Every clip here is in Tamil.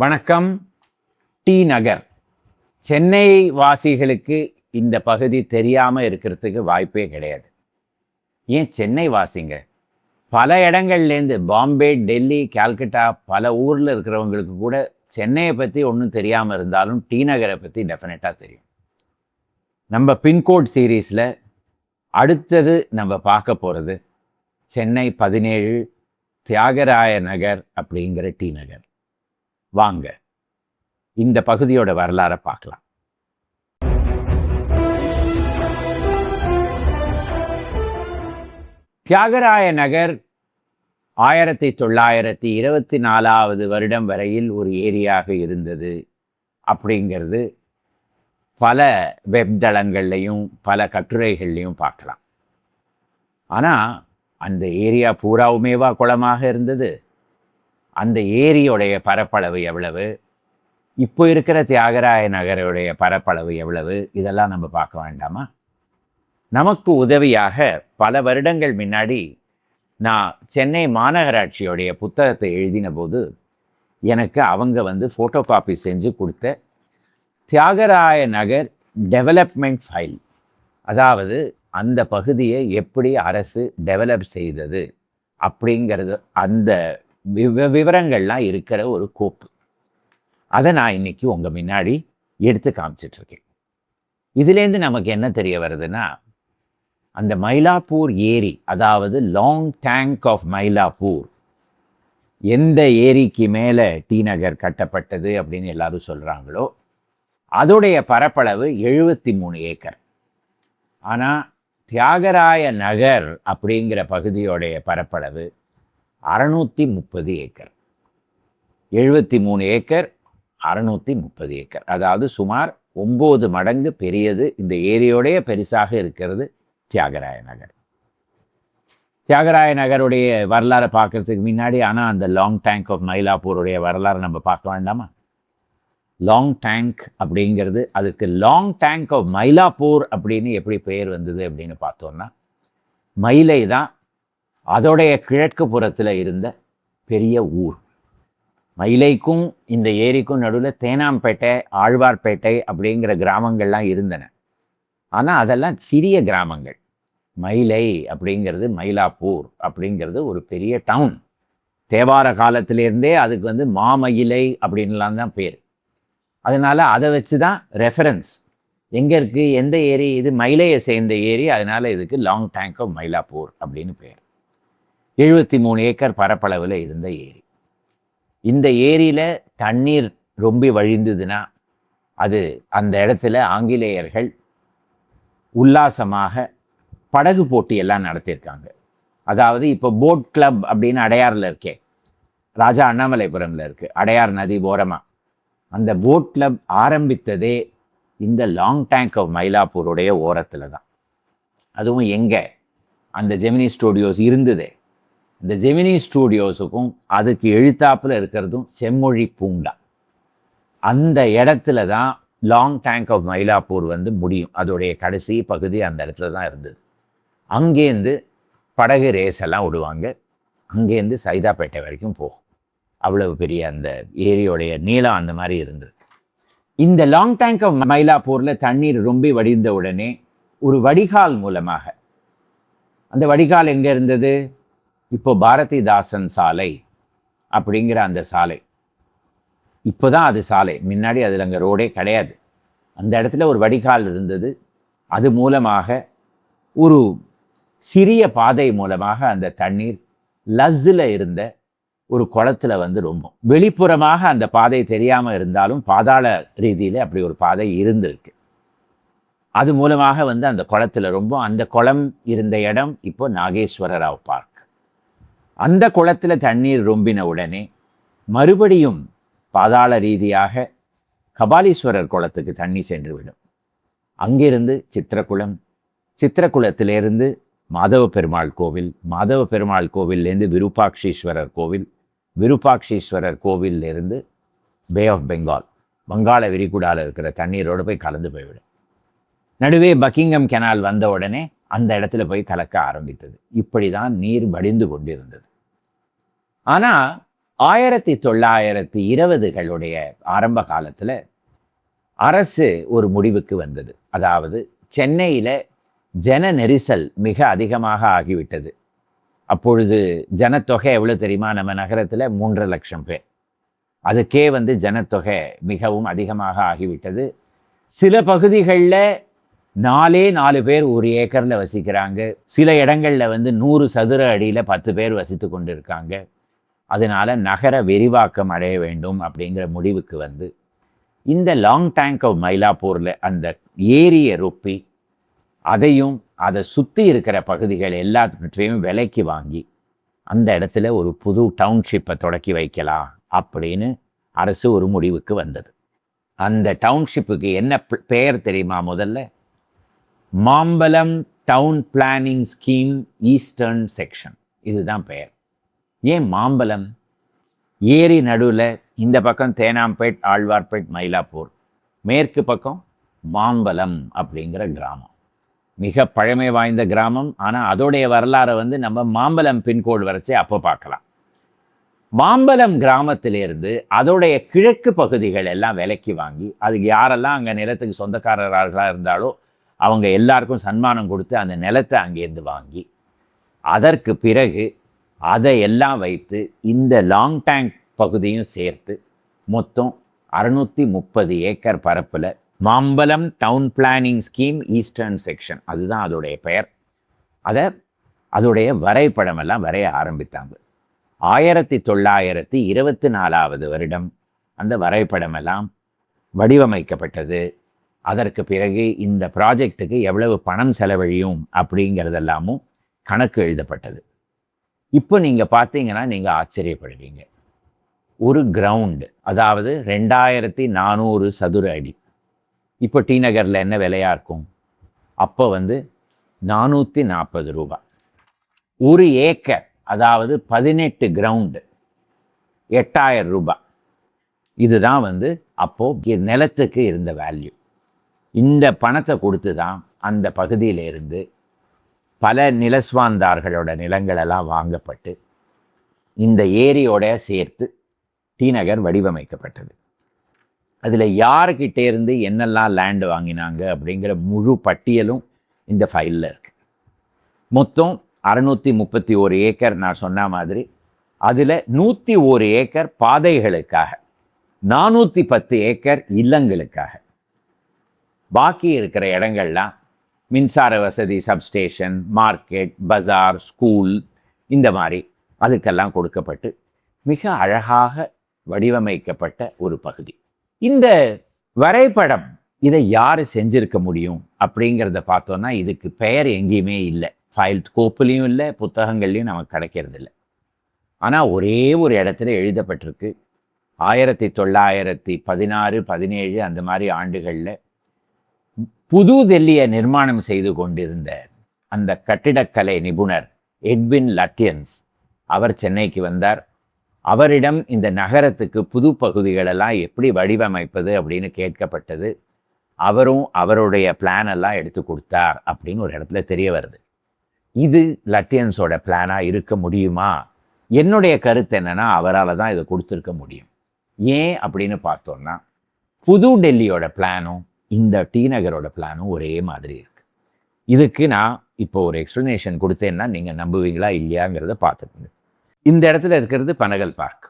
வணக்கம். டி நகர். சென்னை வாசிகளுக்கு இந்த பகுதி தெரியாமல் இருக்கிறதுக்கு வாய்ப்பே கிடையாது. ஏன் சென்னை வாசிங்க, பல இடங்கள்லேருந்து பாம்பே, டெல்லி, கால்கட்டா, பல ஊரில் இருக்கிறவங்களுக்கு கூட சென்னையை பற்றி ஒன்றும் தெரியாமல் இருந்தாலும் டி நகரை பற்றி டெஃபினட்டாக தெரியும். நம்ம பின்கோட் சீரீஸில் அடுத்தது நம்ம பார்க்க போகிறது சென்னை 17 தியாகராய நகர் அப்படிங்கிற டி நகர். வாங்க இந்த பகுதியோட வரலாறை பார்க்கலாம். தியாகராய நகர் 1924 வருடம் வரையில் ஒரு ஏரியாக இருந்தது அப்படிங்கிறது பல வெப்தளங்கள்லையும் பல கட்டுரைகள்லையும் பார்க்கலாம். ஆனால் அந்த ஏரியா பூராவுமேவா குளமாக இருந்தது? அந்த ஏரியோடைய பரப்பளவு எவ்வளவு, இப்போ இருக்கிற தியாகராய நகருடைய பரப்பளவு எவ்வளவு, இதெல்லாம் நம்ம பார்க்க வேண்டாமா? நமக்கு உதவியாக பல வருடங்கள் முன்னாடி நான் சென்னை மாநகராட்சியோடைய புத்தகத்தை எழுதின போது எனக்கு அவங்க ஃபோட்டோ காப்பி செஞ்சு கொடுத்த தியாகராய நகர் டெவலப்மெண்ட் ஃபைல், அதாவது அந்த பகுதியை எப்படி அரசு டெவலப் செய்தது அப்படிங்கிறது அந்த விவரங்கள்லாம் இருக்கிற ஒரு கோப்பு, அதை நான் இன்னைக்கு உங்கள் முன்னாடி எடுத்து காமிச்சிட்ருக்கேன். இதுலேருந்து நமக்கு என்ன தெரிய வருதுன்னா, அந்த மயிலாப்பூர் ஏரி, அதாவது லாங் டேங்க் ஆஃப் மயிலாப்பூர், எந்த ஏரிக்கு மேலே டி நகர் கட்டப்பட்டது அப்படின்னு எல்லாரும் சொல்கிறாங்களோ அதோடைய பரப்பளவு 73 ஏக்கர். ஆனால் தியாகராய நகர் அப்படிங்கிற பகுதியோடைய பரப்பளவு 630 ஏக்கர். 73 ஏக்கர், 630 ஏக்கர், அதாவது சுமார் 9 மடங்கு பெரியது. இந்த ஏரியோடைய பெருசாக இருக்கிறது தியாகராய நகர். தியாகராய நகருடைய வரலாறை பார்க்கறதுக்கு முன்னாடி ஆனால் அந்த லாங் டேங்க் ஆஃப் மயிலாப்பூருடைய வரலாறு நம்ம பார்க்க வேண்டாமா? லாங் டேங்க் அப்படிங்கிறது, அதுக்கு லாங் டேங்க் ஆஃப் மயிலாப்பூர் அப்படின்னு எப்படி பெயர் வந்தது அப்படின்னு பார்த்தோன்னா, மயிலை தான் அதோடைய கிழக்கு புறத்தில் இருந்த பெரிய ஊர். மயிலைக்கும் இந்த ஏரிக்கும் நடுவில் தேனாம்பேட்டை, ஆழ்வார்பேட்டை அப்படிங்கிற கிராமங்கள்லாம் இருந்தன. ஆனால் அதெல்லாம் சிறிய கிராமங்கள். மயிலை அப்படிங்கிறது, மயிலாப்பூர் அப்படிங்கிறது ஒரு பெரிய டவுன். தேவார காலத்திலேருந்தே அதுக்கு மாமயிலை அப்படின்லாம் தான் பேர். அதனால் அதை வச்சு தான் ரெஃபரன்ஸ் எங்கே இருக்குது, எந்த ஏரி இது, மயிலையை சேர்ந்த ஏரி, அதனால் இதுக்கு லாங் டேங்க் ஆஃப் மயிலாப்பூர் அப்படின்னு பேர். 73 ஏக்கர் பரப்பளவில் இருந்த ஏரி. இந்த ஏரியில் தண்ணீர் ரொம்ப வழிந்ததுன்னா அது அந்த இடத்துல ஆங்கிலேயர்கள் உல்லாசமாக படகு போட்டியெல்லாம் நடத்தியிருக்காங்க. அதாவது இப்போ போட் கிளப் அப்படின்னு அடையாறில் இருக்கே, ராஜா அண்ணாமலைபுரமில் இருக்குது, அடையார் நதி ஓரமாக. அந்த போட் கிளப் ஆரம்பித்ததே இந்த லாங் டேங்க் ஆஃப் மயிலாப்பூருடைய ஓரத்தில் தான். அதுவும் எங்கே, அந்த ஜெமினி ஸ்டூடியோஸ் இருந்ததே, இந்த ஜெமினி ஸ்டூடியோஸுக்கும் அதுக்கு எழுத்தாப்பில் இருக்கிறதும் செம்மொழி பூங்கா. அந்த இடத்துல தான் லாங் டேங்க் ஆஃப் மயிலாப்பூர் முடியும். அதோடைய கடைசி பகுதி அந்த இடத்துல தான் இருந்தது. அங்கேருந்து படகு ரேஸ் எல்லாம் விடுவாங்க. அங்கேருந்து சைதாப்பேட்டை வரைக்கும் போகும். அவ்வளவு பெரிய அந்த ஏரியோடைய நீளம் அந்த மாதிரி இருந்தது. இந்த லாங் டேங்க் ஆஃப் மயிலாப்பூரில் தண்ணீர் ரொம்ப வடிந்த உடனே ஒரு வடிகால் மூலமாக, அந்த வடிகால் எங்கே இருந்தது, இப்போ பாரதிதாசன் சாலை அப்படிங்கிற அந்த சாலை, இப்போ தான் அது சாலை, முன்னாடி அதில் அங்கே ரோடே கிடையாது. அந்த இடத்துல ஒரு வடிகால் இருந்தது. அது மூலமாக ஒரு சிறிய பாதை மூலமாக அந்த தண்ணீர் லஸ்ஸில் இருந்த ஒரு குளத்தில் ரொம்ப வெளிப்புறமாக அந்த பாதை தெரியாமல் இருந்தாலும் பாதாள ரீதியில் அப்படி ஒரு பாதை இருந்திருக்கு. அது மூலமாக அந்த குளத்தில் அந்த குளம் இருந்த இடம் இப்போ நாகேஸ்வர ராவ் பார்க். அந்த குளத்தில் தண்ணீர் ரொம்பின உடனே மறுபடியும் பாதாள ரீதியாக கபாலீஸ்வரர் குளத்துக்கு தண்ணி சென்று விடும். அங்கிருந்து சித்திரக்குளம், சித்திரக்குளத்திலேருந்து மாதவ பெருமாள் கோவில், மாதவ பெருமாள் கோவிலேருந்து விருப்பாட்சீஸ்வரர் கோவில், விருப்பாட்சீஸ்வரர் கோவிலிருந்து பே ஆஃப் பெங்கால், வங்காள விரிகுடாவில் இருக்கிற தண்ணீரோடு போய் கலந்து போய்விடும். நடுவே பக்கிங்ஹாம் கெனால் வந்த உடனே அந்த இடத்துல போய் கலக்க ஆரம்பித்தது. இப்படி தான் நீர் வடிந்து கொண்டிருந்தது. ஆனால் 1920களுடைய ஆரம்ப காலத்தில் அரசு ஒரு முடிவுக்கு வந்தது. அதாவது சென்னையில் ஜன நெரிசல் மிக அதிகமாக ஆகிவிட்டது. அப்பொழுது ஜனத்தொகை எவ்வளோ தெரியுமா? நம்ம நகரத்தில் 3,00,000 பேர். அதுக்கே ஜனத்தொகை மிகவும் அதிகமாக ஆகிவிட்டது. சில பகுதிகளில் 4 பேர் ஒரு ஏக்கரில் வசிக்கிறாங்க. சில இடங்களில் 100 சதுர அடியில் 10 பேர் வசித்து கொண்டு இருக்காங்க. அதனால் நகர விரிவாக்கம் அடைய வேண்டும் அப்படிங்கிற முடிவுக்கு இந்த லாங் டேங்க் ஆஃப் மயிலாப்பூரில் அந்த ஏரியை ரொப்பி அதையும் அதை சுற்றி இருக்கிற பகுதிகள் எல்லாத்தையும் விலைக்கு வாங்கி அந்த இடத்துல ஒரு புது டவுன்ஷிப்பை தொடக்கி வைக்கலாம் அப்படின்னு அரசு ஒரு முடிவுக்கு வந்தது. அந்த டவுன்ஷிப்புக்கு என்ன பெயர் தெரியுமா? முதல்ல Mambalam down planning scheme eastern section, இதுதான் பெயர். ஏன் மாம்பலம்? ஏரி நடுவில் இந்த பக்கம் தேனாம்பேட், ஆழ்வார்பேட், மயிலாப்பூர், மேற்கு பக்கம் மாம்பலம் அப்படிங்கிற கிராமம். மிக பழமை வாய்ந்த கிராமம். ஆனால் அதோடைய வரலாறை நம்ம மாம்பலம் பின்கோடு வரைச்சி அப்போ பார்க்கலாம். மாம்பலம் கிராமத்திலிருந்து அதோடைய கிழக்கு பகுதிகள் எல்லாம் விலைக்கு வாங்கி அதுக்கு யாரெல்லாம் அங்கே நிலத்துக்கு சொந்தக்காரர்களாக இருந்தாலோ அவங்க எல்லாருக்கும் சன்மானம் கொடுத்து அந்த நிலத்தை அங்கேருந்து வாங்கி அதற்கு பிறகு அதை எல்லாம் வைத்து இந்த லாங் டேங்க் பகுதியும் சேர்த்து மொத்தம் 630 ஏக்கர் பரப்பில் Mambalam down planning scheme eastern section, அதுதான் அதோடைய பெயர். அதோடைய வரைபடமெல்லாம் வரைய ஆரம்பித்தாங்க. 1924வது வருடம் அந்த வரைபடமெல்லாம் வடிவமைக்கப்பட்டது. அதற்கு பிறகு இந்த ப்ராஜெக்டுக்கு எவ்வளவு பணம் செலவழியும் அப்படிங்கிறதெல்லாமும் கணக்கு எழுதப்பட்டது. இப்போ நீங்கள் பார்த்தீங்கன்னா நீங்கள் ஆச்சரியப்படுவீங்க. ஒரு கிரவுண்டு, அதாவது 2400 சதுர அடி. இப்போ டி நகரில் என்ன விலையாக இருக்கும்? அப்போ 440 ரூபாய். ஒரு ஏக்கர், அதாவது 18 கிரவுண்டு, 8000 ரூபாய். இதுதான் அப்போது நிலத்துக்கு இருந்த வேல்யூ. இந்த பணத்தை கொடுத்து தான் அந்த பகுதியிலிருந்து பல நிலஸ்வாந்தார்களோட நிலங்களெல்லாம் வாங்கப்பட்டு இந்த ஏரியோட சேர்த்து டி நகர் வடிவமைக்கப்பட்டது. அதில் யாருக்கிட்டே இருந்து என்னெல்லாம் லேண்டு வாங்கினாங்க அப்படிங்கிற முழு பட்டியலும் இந்த ஃபைலில் இருக்குது. மொத்தம் 631 ஏக்கர் நான் சொன்ன மாதிரி. அதில் 101 ஏக்கர் பாதைகளுக்காக, 410 ஏக்கர் இல்லங்களுக்காக, பாக்கி இருக்கிற இடங்கள்லாம் மின்சார வசதி, சப்ஸ்டேஷன், மார்க்கெட், பஜார், ஸ்கூல், இந்த மாதிரி அதுக்கெல்லாம் கொடுக்கப்பட்டு மிக அழகாக வடிவமைக்கப்பட்ட ஒரு பகுதி. இந்த வரைபடம் இதை யார் செஞ்சிருக்க முடியும் அப்படிங்கிறத பார்த்தோன்னா இதுக்கு பெயர் எங்கேயுமே இல்லை. ஃபைல் கோப்புலேயும் இல்லை, புத்தகங்கள்லையும் நமக்கு கிடைக்கிறது இல்லை. ஆனால் ஒரே ஒரு இடத்துல எழுதப்பட்டிருக்கு. 1916, 17 அந்த மாதிரி ஆண்டுகளில் புது டெல்லியை நிர்மாணம் செய்து கொண்டிருந்த அந்த கட்டிடக்கலை நிபுணர் எட்வின் லட்டியன்ஸ் அவர் சென்னைக்கு வந்தார். அவரிடம் இந்த நகரத்துக்கு புது பகுதிகளெல்லாம் எப்படி வடிவமைப்பது அப்படின்னு கேட்கப்பட்டது. அவரும் அவருடைய பிளானெல்லாம் எடுத்து கொடுத்தார் அப்படின்னு ஒரு இடத்துல தெரிய வருது. இது லட்டியன்ஸோட பிளானாக இருக்க முடியுமா? என்னுடைய கருத்து என்னென்னா அவரால் தான் இதை கொடுத்துருக்க முடியும். ஏன் அப்படின்னு பார்த்தோன்னா புது டெல்லியோட பிளானும் இந்த டி நகரோட பிளானும் ஒரே மாதிரி இருக்குது. இதுக்கு நான் இப்போ ஒரு எக்ஸ்ப்ளனேஷன் கொடுத்தேன்னா நீங்கள் நம்புவீங்களா இல்லையாங்கிறத பார்த்துக்கோங்க. இந்த இடத்துல இருக்கிறது பனகல் பார்க்.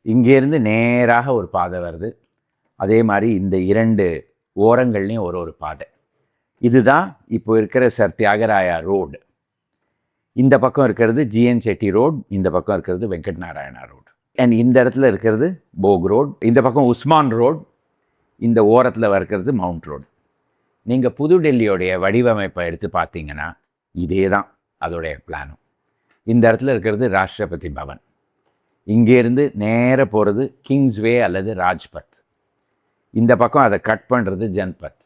இங்கேருந்து நேராக ஒரு பாதை வருது. அதே மாதிரி இந்த 2 ஓரங்கள்லேயும் ஒரு பாதை. இதுதான் இப்போ இருக்கிற சர் தியாகராயா ரோடு. இந்த பக்கம் இருக்கிறது ஜிஎன் செட்டி ரோடு, இந்த பக்கம் இருக்கிறது வெங்கட் நாராயணா ரோடு. அண்ட் இந்த இடத்துல இருக்கிறது போக் ரோடு, இந்த பக்கம் உஸ்மான் ரோடு, இந்த ஓரத்தில் இருக்கிறது மவுண்ட் ரோடு. நீங்கள் புது டெல்லியோடைய வடிவமைப்பை எடுத்து பார்த்தீங்கன்னா இதே தான் அதோடைய பிளானும். இந்த இடத்துல இருக்கிறது ராஷ்டிரபதி பவன். இங்கேருந்து நேராக போகிறது கிங்ஸ்வே அல்லது ராஜ்பத். இந்த பக்கம் அதை கட் பண்ணுறது ஜன்பத்.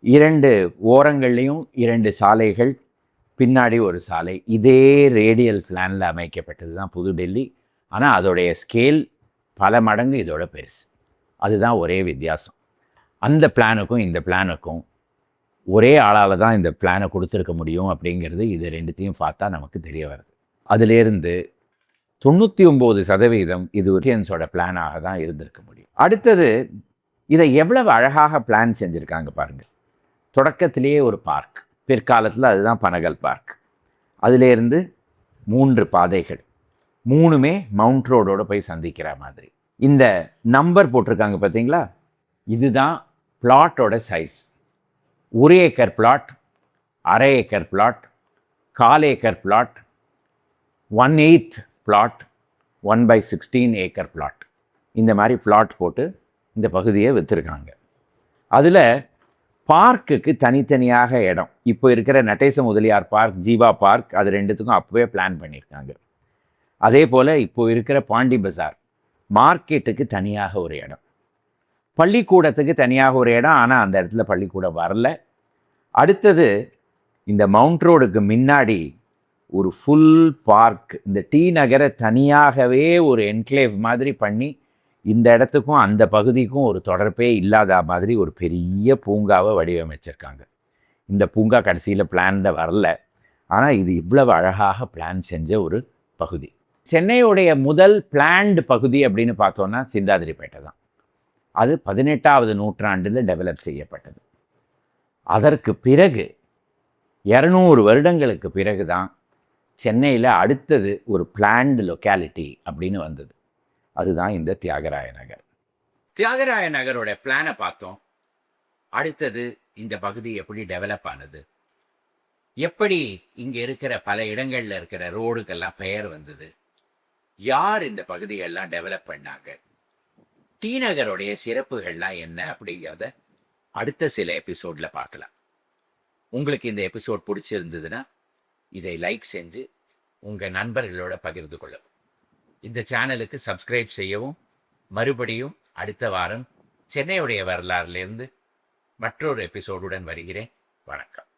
2 ஓரங்கள்லேயும் 2 சாலைகள், பின்னாடி ஒரு சாலை. இதே ரேடியல் பிளானில் அமைக்கப்பட்டது தான் புது டெல்லி. ஆனால் அதோடைய ஸ்கேல் பல மடங்கு இதோட பெருசு. அதுதான் ஒரே வித்தியாசம். அந்த பிளானுக்கும் இந்த பிளானுக்கும் ஒரே ஆளால் தான் இந்த பிளானை கொடுத்துருக்க முடியும் அப்படிங்கிறது இது 2த்தையும் பார்த்தா நமக்கு தெரிய வருது. அதிலேருந்து 99% இது ரிலையன்ஸோட பிளானாக தான் இருந்திருக்க முடியும். அடுத்தது, இதை எவ்வளவு அழகாக பிளான் செஞ்சுருக்காங்க பாருங்கள். தொடக்கத்திலேயே ஒரு பார்க், பிற்காலத்தில் அதுதான் பனகல் பார்க். அதிலேருந்து 3 பாதைகள், 3மே மவுண்ட் ரோடோடு போய் சந்திக்கிற மாதிரி. இந்த நம்பர் போட்டிருக்காங்க பார்த்தீங்களா, இதுதான் பிளாட்டோட சைஸ். 1 ஏக்கர் பிளாட், அரை acre plot, 1/4 acre plot, 1/8 plot, 1/16 acre plot. இந்த மாதிரி பிளாட் போட்டு இந்த பகுதியை விற்றுருக்காங்க. அதில் பார்க்குக்கு தனித்தனியாக இடம், இப்போ இருக்கிற நடேச முதலியார் பார்க், ஜீவா பார்க், அது ரெண்டுத்துக்கும் அப்போவே பிளான் பண்ணியிருக்காங்க. அதே போல் இப்போ இருக்கிற பாண்டி பஜார் மார்க்கெட்டுக்கு தனியாக ஒரு இடம், பள்ளிக்கூடத்துக்கு தனியாக ஒரு இடம், ஆனால் அந்த இடத்துல பள்ளிக்கூடம் வரல. அடுத்தது, இந்த மவுண்ட் ரோடுக்கு முன்னாடி ஒரு ஃபுல் பார்க், இந்த டி நகரை தனியாகவே ஒரு என்க்ளேவ் மாதிரி பண்ணி இந்த இடத்துக்கும் அந்த பகுதிக்கும் ஒரு தொடர்பே இல்லாத மாதிரி ஒரு பெரிய பூங்காவை வடிவமைச்சிருக்காங்க. இந்த பூங்கா கடைசியில் பிளானில் வரல, ஆனால் இது இவ்வளவு அழகாக பிளான் செஞ்ச ஒரு பகுதி. சென்னையுடைய முதல் பிளான்டு பகுதி அப்படின்னு பார்த்தோன்னா சிந்தாதிரிப்பேட்டை தான். அது 18வது நூற்றாண்டில் டெவலப் செய்யப்பட்டது. அதற்கு பிறகு 200 வருடங்களுக்கு பிறகு தான் சென்னையில் அடுத்தது ஒரு பிளான்டு லொக்காலிட்டி அப்படின்னு வந்தது. அதுதான் இந்த தியாகராய நகர். தியாகராய நகரோட பிளானை பார்த்தோம். அடுத்தது இந்த பகுதி எப்படி டெவலப் ஆனது, எப்படி இங்கே இருக்கிற பல இடங்களில் இருக்கிற ரோடுக்கெல்லாம் பெயர் வந்தது, யார் இந்த பகுதியெல்லாம் டெவலப் பண்ணாங்க, டி நகருடைய சிறப்புகள்லாம் என்ன அப்படிங்கிறத அடுத்த சில எபிசோடில் பார்க்கலாம். உங்களுக்கு இந்த எபிசோட் பிடிச்சிருந்ததுன்னா இதை லைக் செஞ்சு உங்கள் நண்பர்களோட பகிர்ந்து கொள்ளவும், இந்த சேனலுக்கு சப்ஸ்கிரைப் செய்யவும். மறுபடியும் அடுத்த வாரம் சென்னையுடைய வரலாறுலேருந்து மற்றொரு எபிசோடுடன் வருகிறேன். வணக்கம்.